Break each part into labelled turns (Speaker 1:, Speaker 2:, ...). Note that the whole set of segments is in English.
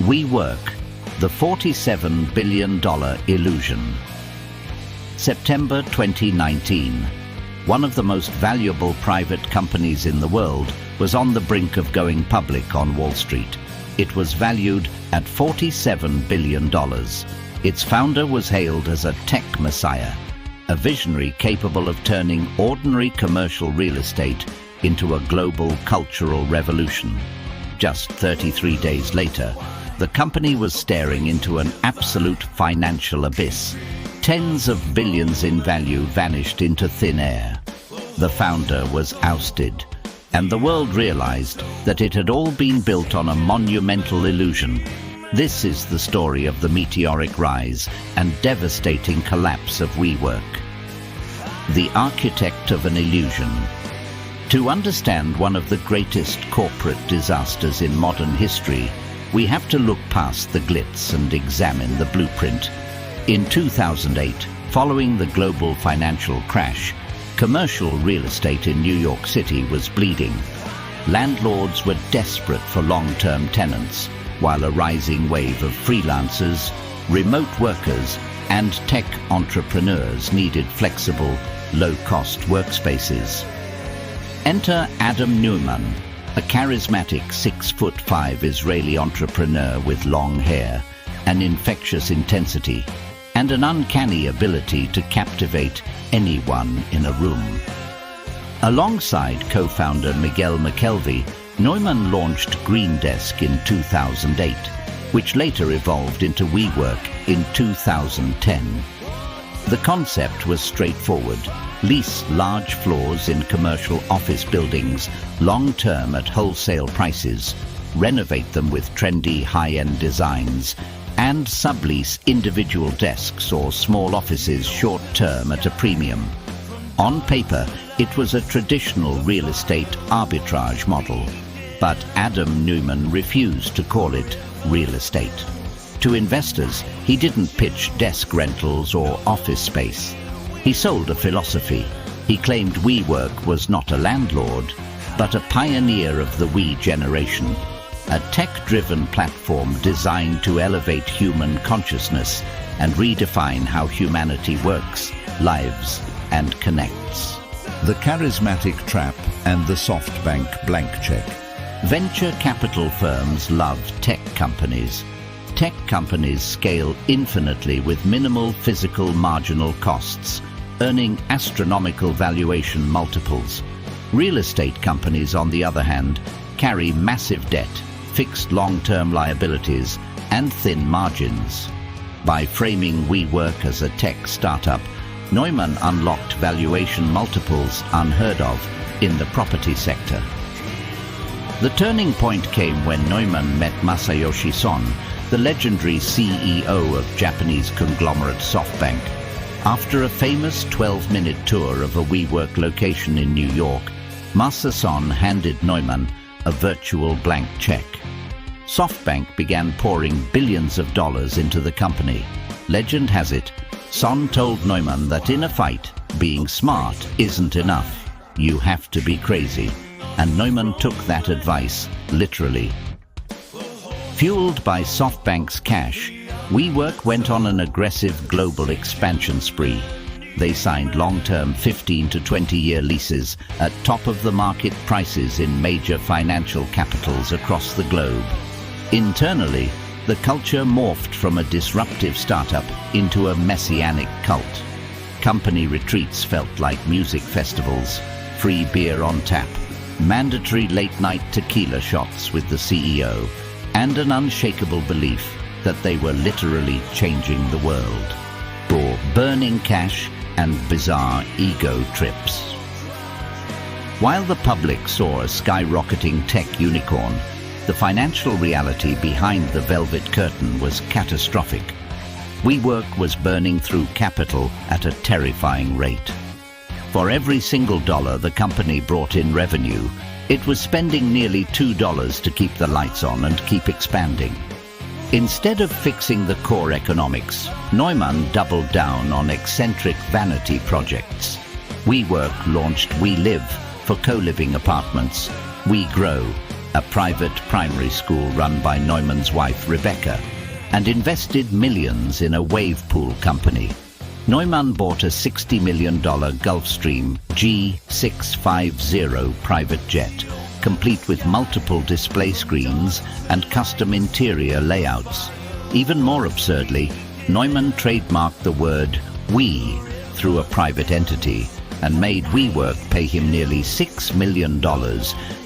Speaker 1: WeWork, the $47 billion illusion. September 2019. One of the most valuable private companies in the world was on the brink of going public on Wall Street. It was valued at $47 billion. Its founder was hailed as a tech messiah, a visionary capable of turning ordinary commercial real estate into a global cultural revolution. Just 33 days later, the company was staring into an absolute financial abyss. Tens of billions in value vanished into thin air. The founder was ousted, and the world realized that it had all been built on a monumental illusion. This is the story of the meteoric rise and devastating collapse of WeWork. The architect of an illusion. To understand one of the greatest corporate disasters in modern history, we have to look past the glitz and examine the blueprint. In 2008, following the global financial crash, commercial real estate in New York City was bleeding. Landlords were desperate for long-term tenants, while a rising wave of freelancers, remote workers, and tech entrepreneurs needed flexible, low-cost workspaces. Enter Adam Neumann, a charismatic 6'5" Israeli entrepreneur with long hair, an infectious intensity, and an uncanny ability to captivate anyone in a room. Alongside co-founder Miguel McKelvey, Neumann launched Green Desk in 2008, which later evolved into WeWork in 2010. The concept was straightforward: lease large floors in commercial office buildings long-term at wholesale prices, renovate them with trendy high-end designs, and sublease individual desks or small offices short-term at a premium. On paper, it was a traditional real estate arbitrage model, but Adam Neumann refused to call it real estate. To investors, he didn't pitch desk rentals or office space. He sold a philosophy. He claimed WeWork was not a landlord, but a pioneer of the we generation, a tech-driven platform designed to elevate human consciousness and redefine how humanity works, lives, and connects. The charismatic trap and the SoftBank blank check. Venture capital firms love tech companies. Tech companies scale infinitely with minimal physical marginal costs, earning astronomical valuation multiples. Real estate companies, on the other hand, carry massive debt, fixed long-term liabilities, and thin margins. By framing WeWork as a tech startup, Neumann unlocked valuation multiples unheard of in the property sector. The turning point came when Neumann met Masayoshi Son, the legendary CEO of Japanese conglomerate SoftBank. After a famous 12-minute tour of a WeWork location in New York, Masa Son handed Neumann a virtual blank check. SoftBank began pouring billions of dollars into the company. Legend has it, Son told Neumann that in a fight, being smart isn't enough. You have to be crazy. And Neumann took that advice literally. Fueled by SoftBank's cash, WeWork went on an aggressive global expansion spree. They signed long-term 15 to 20-year leases at top-of-the-market prices in major financial capitals across the globe. Internally, the culture morphed from a disruptive startup into a messianic cult. Company retreats felt like music festivals, free beer on tap, mandatory late-night tequila shots with the CEO, and an unshakable belief that they were literally changing the world. For burning cash and bizarre ego trips. While the public saw a skyrocketing tech unicorn, the financial reality behind the velvet curtain was catastrophic. WeWork was burning through capital at a terrifying rate. For every single dollar the company brought in revenue, it was spending nearly $2 to keep the lights on and keep expanding. Instead of fixing the core economics, Neumann doubled down on eccentric vanity projects. WeWork launched We Live for co-living apartments, We Grow, a private primary school run by Neumann's wife Rebecca, and invested millions in a wave pool company. Neumann bought a $60 million Gulfstream G650 private jet, complete with multiple display screens and custom interior layouts. Even more absurdly, Neumann trademarked the word "we" through a private entity and made WeWork pay him nearly $6 million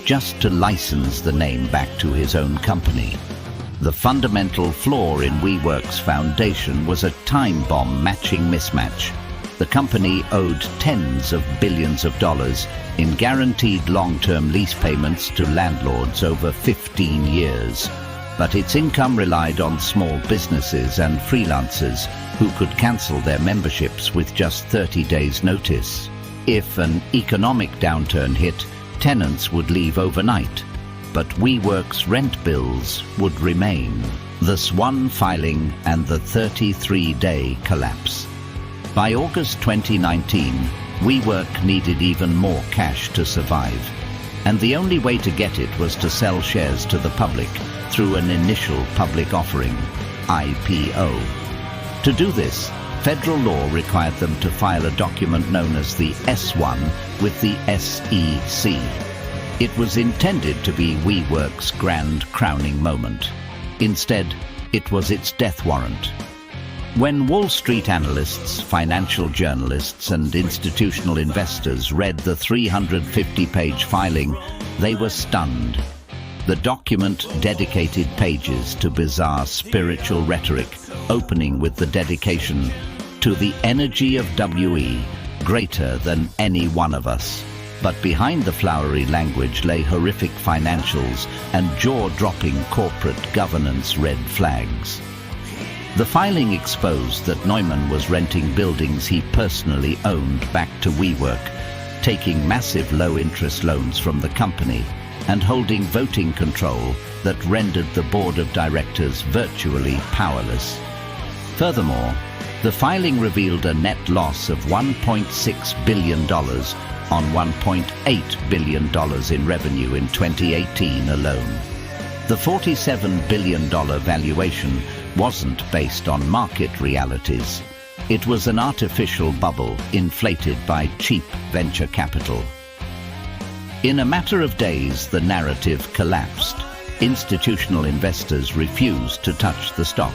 Speaker 1: just to license the name back to his own company. The fundamental flaw in WeWork's foundation was a time bomb matching mismatch. The company owed tens of billions of dollars in guaranteed long-term lease payments to landlords over 15 years. But its income relied on small businesses and freelancers who could cancel their memberships with just 30 days' notice. If an economic downturn hit, tenants would leave overnight, but WeWork's rent bills would remain. The Swan filing and the 33-day collapse. By August 2019, WeWork needed even more cash to survive, and the only way to get it was to sell shares to the public through an initial public offering, IPO. To do this, federal law required them to file a document known as the S-1 with the SEC. It was intended to be WeWork's grand crowning moment. Instead, it was its death warrant. When Wall Street analysts, financial journalists, and institutional investors read the 350-page filing, they were stunned. The document dedicated pages to bizarre spiritual rhetoric, opening with the dedication, "To the energy of WE, greater than any one of us." But behind the flowery language lay horrific financials and jaw-dropping corporate governance red flags. The filing exposed that Neumann was renting buildings he personally owned back to WeWork, taking massive low-interest loans from the company, and holding voting control that rendered the board of directors virtually powerless. Furthermore, the filing revealed a net loss of $1.6 billion on $1.8 billion in revenue in 2018 alone. The $47 billion valuation wasn't based on market realities. It was an artificial bubble inflated by cheap venture capital. In a matter of days, the narrative collapsed. Institutional investors refused to touch the stock.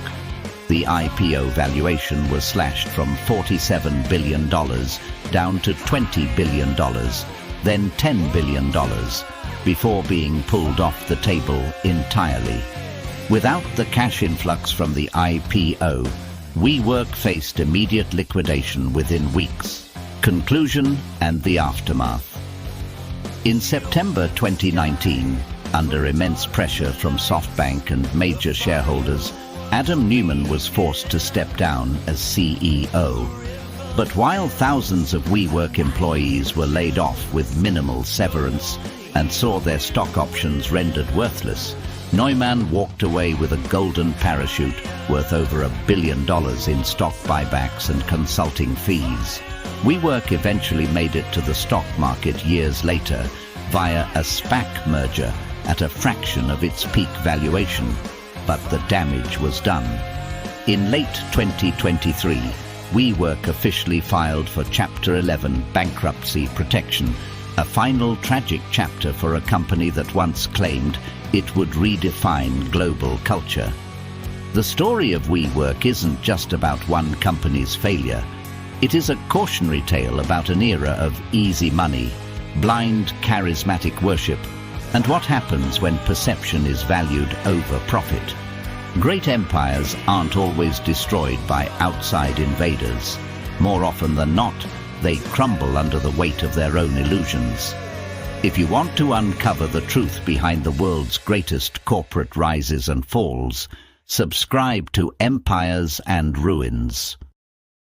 Speaker 1: The IPO valuation was slashed from $47 billion down to $20 billion, then $10 billion, before being pulled off the table entirely. Without the cash influx from the IPO, WeWork faced immediate liquidation within weeks. Conclusion and the aftermath. In September 2019, under immense pressure from SoftBank and major shareholders, Adam Neumann was forced to step down as CEO. But while thousands of WeWork employees were laid off with minimal severance and saw their stock options rendered worthless, Neumann walked away with a golden parachute worth over $1 billion in stock buybacks and consulting fees. WeWork eventually made it to the stock market years later via a SPAC merger at a fraction of its peak valuation, but the damage was done. In late 2023, WeWork officially filed for Chapter 11 bankruptcy protection, a final tragic chapter for a company that once claimed it would redefine global culture. The story of WeWork isn't just about one company's failure. It is a cautionary tale about an era of easy money, blind charismatic worship, and what happens when perception is valued over profit. Great empires aren't always destroyed by outside invaders. More often than not, they crumble under the weight of their own illusions. If you want to uncover the truth behind the world's greatest corporate rises and falls, subscribe to Empires and Ruins.